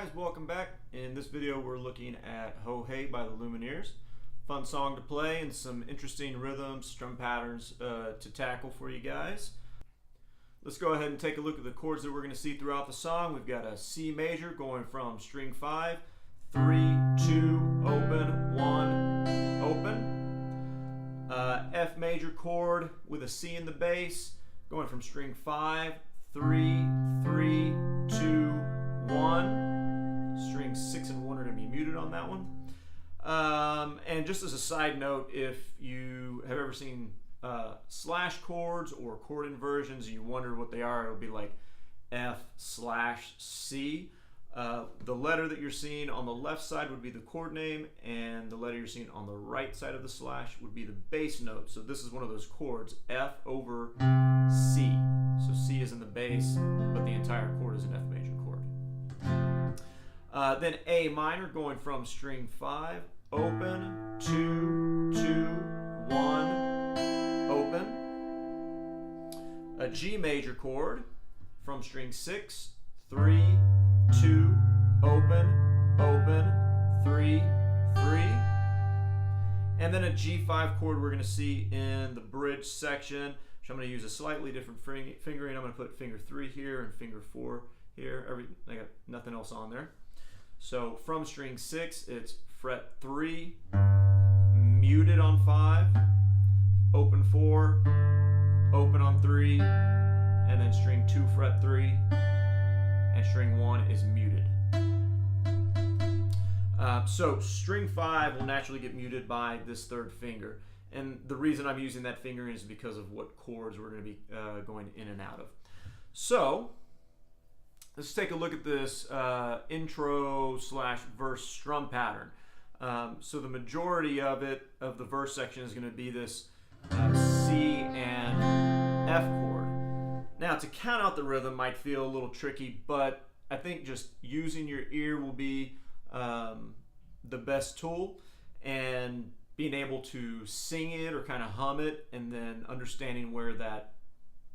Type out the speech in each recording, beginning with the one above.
guys, welcome back. In this video we're looking at Ho Hey by the Lumineers. Fun song to play and some interesting rhythms, strum patterns to tackle for you guys. Let's go ahead and take a look at the chords that we're going to see throughout the song. We've got a C major going from string 5, 3, 2, open, 1, open. F major chord with a C in the bass going from string 5, 3, 3, 2, 1. String 6 and 1 are going to be muted on that one. And just as a side note, if you have ever seen slash chords or chord inversions and you wonder what they are, it'll be like F/C. The letter that you're seeing on the left side would be the chord name, and the letter you're seeing on the right side of the slash would be the bass note. So this is one of those chords, F over C. So C is in the bass, but the entire chord is an F major chord. Then A minor going from string 5, open, 2, 2, 1, open. A G major chord from string 6, 3, 2, open, open, 3, 3. And then a G5 chord we're going to see in the bridge section, which I'm going to use a slightly different fingering. I'm going to put finger 3 here and finger 4 here. I got nothing else on there. So from string 6, it's fret 3, muted on 5, open 4, open on 3, and then string 2, fret 3, and string 1 is muted. So string 5 will naturally get muted by this third finger. And the reason I'm using that fingering is because of what chords we're going to be going in and out of. So let's take a look at this intro/verse strum pattern. So the majority of the verse section is going to be this C and F chord. Now, to count out the rhythm might feel a little tricky, but I think just using your ear will be the best tool, and being able to sing it or kind of hum it, and then understanding where that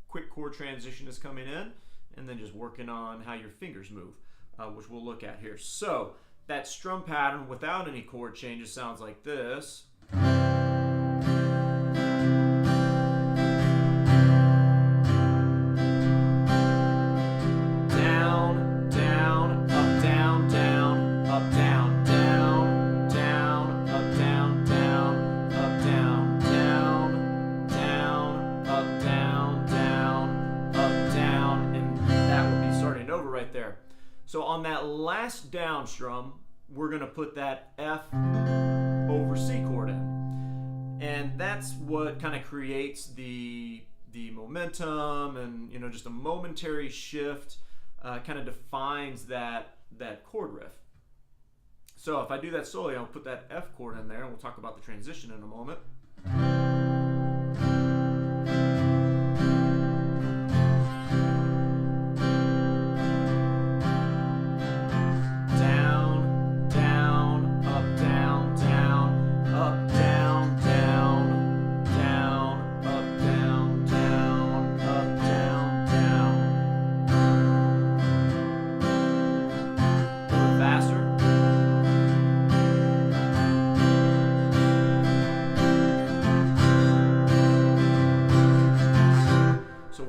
quick chord transition is coming in, and then just working on how your fingers move, which we'll look at here. So that strum pattern without any chord changes sounds like this. So on that last down strum, we're going to put that F over C chord in. And that's what kind of creates the momentum, and just a momentary shift kind of defines that chord riff. So if I do that slowly, I'll put that F chord in there, and we'll talk about the transition in a moment.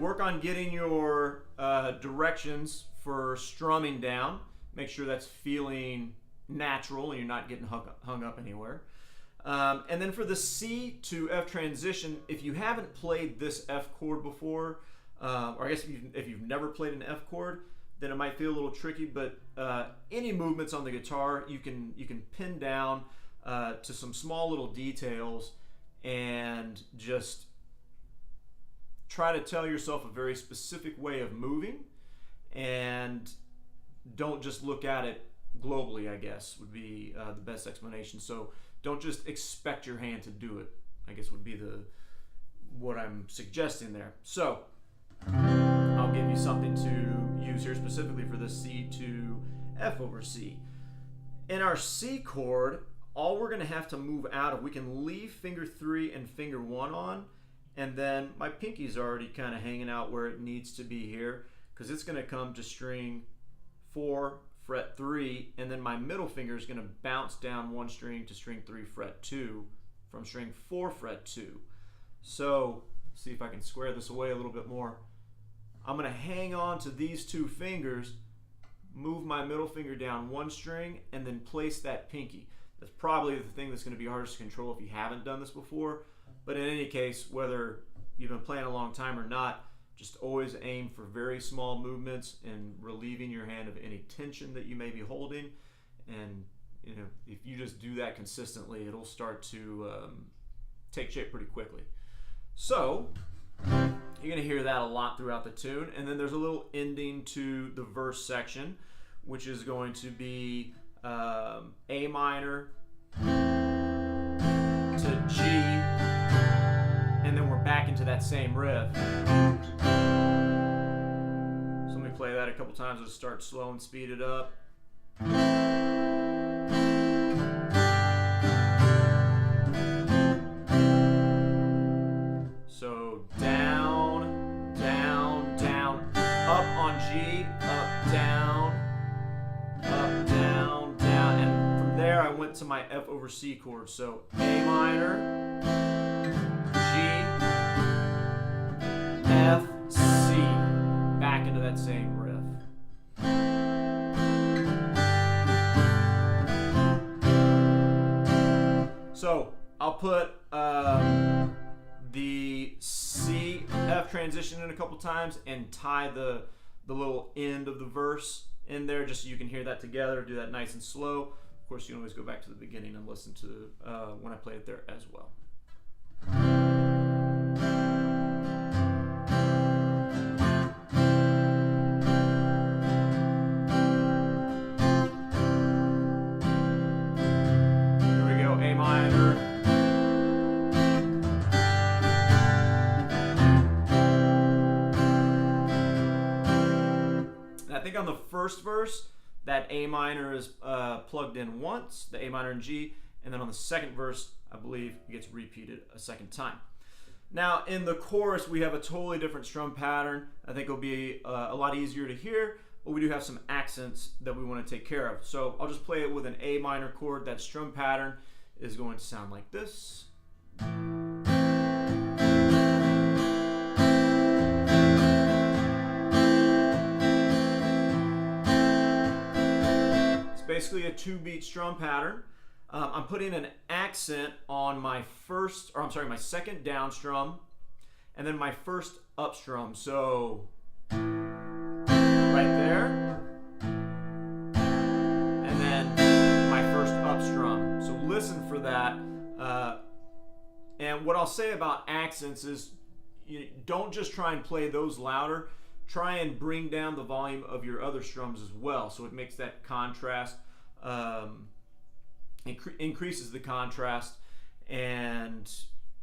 Work on getting your directions for strumming down. Make sure that's feeling natural and you're not getting hung up anywhere. And then for the C to F transition, if you haven't played this F chord before, or I guess if you've never played an F chord, then it might feel a little tricky, but any movements on the guitar you can pin down to some small little details, and just try to tell yourself a very specific way of moving, and don't just look at it globally, I guess would be the best explanation. So don't just expect your hand to do it, I guess would be what I'm suggesting there. So I'll give you something to use here specifically for the C to F over C. In our C chord, all we're going to have to move out of, we can leave finger 3 and finger 1 on, and then my pinky's already kind of hanging out where it needs to be here, because it's going to come to string 4, fret 3, and then my middle finger is going to bounce down one string to string 3, fret 2, from string 4, fret 2. So, see if I can square this away a little bit more. I'm going to hang on to these two fingers, move my middle finger down one string, and then place that pinky. That's probably the thing that's going to be hardest to control if you haven't done this before. But in any case, whether you've been playing a long time or not, just always aim for very small movements and relieving your hand of any tension that you may be holding. And you know, if you just do that consistently, it'll start to take shape pretty quickly. So you're going to hear that a lot throughout the tune. And then there's a little ending to the verse section, which is going to be A minor to G, and then we're back into that same riff. So let me play that a couple times. Let's start slow and speed it up. So down, down, down, up on G, up, down, down, down, and from there I went to my F over C chord. So A minor, G, F, C, back into that same riff. So I'll put the C, F transition in a couple times and tie the little end of the verse in there just so you can hear that together. Do that nice and slow. Of course, you can always go back to the beginning and listen to when I play it there as well. Here we go, A minor. I think on the first verse, that A minor is plugged in once, the A minor and G, and then on the second verse, I believe it gets repeated a second time. Now in the chorus, we have a totally different strum pattern. I think it'll be a lot easier to hear, but we do have some accents that we want to take care of. So I'll just play it with an A minor chord. That strum pattern is going to sound like this. Basically a 2-beat strum pattern. I'm putting an accent on my my second down strum, and then my first up strum. So right there, and then my first up strum. So listen for that. And what I'll say about accents is, you don't just try and play those louder. Try and bring down the volume of your other strums as well, so it makes that contrast, increases the contrast, and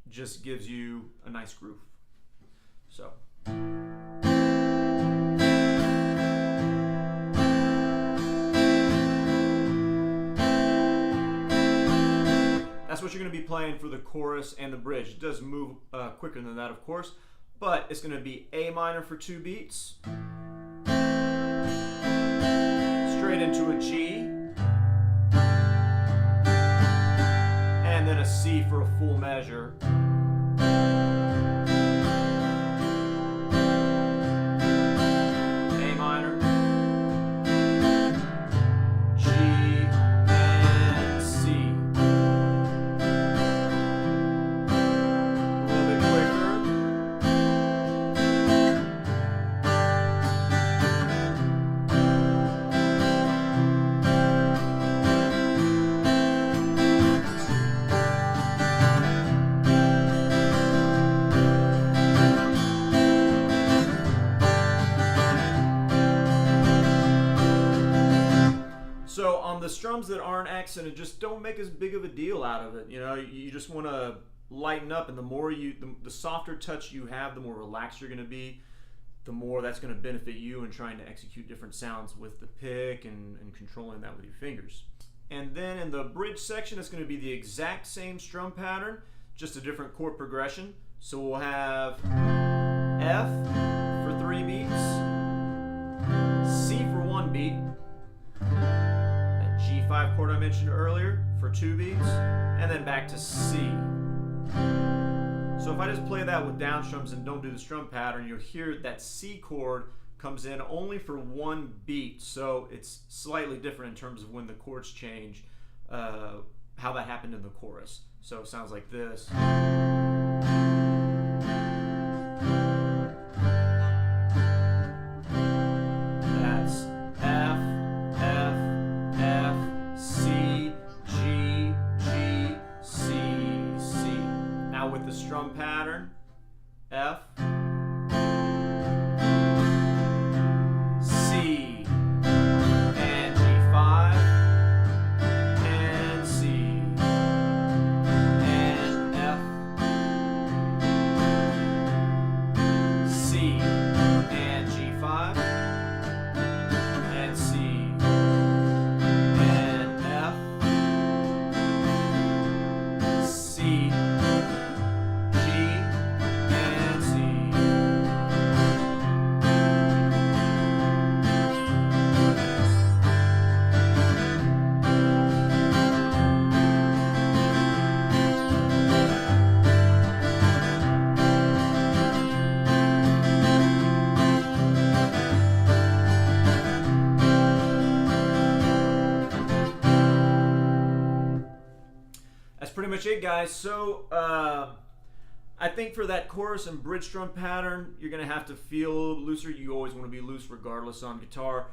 just gives you a nice groove. So. That's what you're going to be playing for the chorus and the bridge. It does move quicker than that, of course, but it's going to be A minor for 2 beats, straight into a G, and then a C for a full measure. A minor, G, and C. A little bit quicker. So on the strums that aren't accented, just don't make as big of a deal out of it. You know, you just want to lighten up, and the more the softer touch you have, the more relaxed you're going to be, the more that's going to benefit you in trying to execute different sounds with the pick and controlling that with your fingers. And then in the bridge section, it's going to be the exact same strum pattern, just a different chord progression. So we'll have F for 3 beats, C for 1 beat, mentioned earlier for 2 beats, and then back to C. So if I just play that with down strums and don't do the strum pattern, you'll hear that C chord comes in only for 1 beat, so it's slightly different in terms of when the chords change, how that happened in the chorus. So it sounds like this. That's F, F, F, C, G, G, C, C. Now with the strum pattern, F, C, and G5, and C, and F, C, and G5, and C, and F, C, G, and C. That's pretty much it, guys. So I think for that chorus and bridge strum pattern, you're going to have to feel a little looser. You always want to be loose regardless on guitar,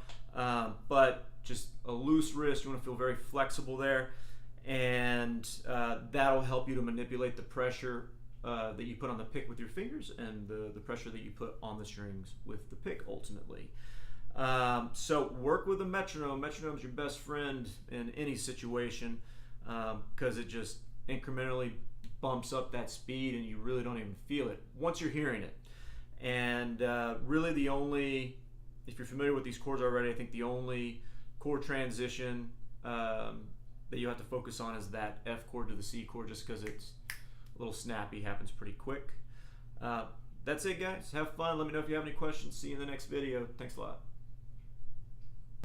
but just a loose wrist. You want to feel very flexible there, and that'll help you to manipulate the pressure that you put on the pick with your fingers and the pressure that you put on the strings with the pick ultimately. So work with a metronome. Metronome's your best friend in any situation, because it just incrementally bumps up that speed and you really don't even feel it once you're hearing it. And really the only, if you're familiar with these chords already, I think the only chord transition that you have to focus on is that F chord to the C chord, just because it's a little snappy, happens pretty quick. That's it, guys. Have fun. Let me know if you have any questions. See you in the next video. Thanks a lot.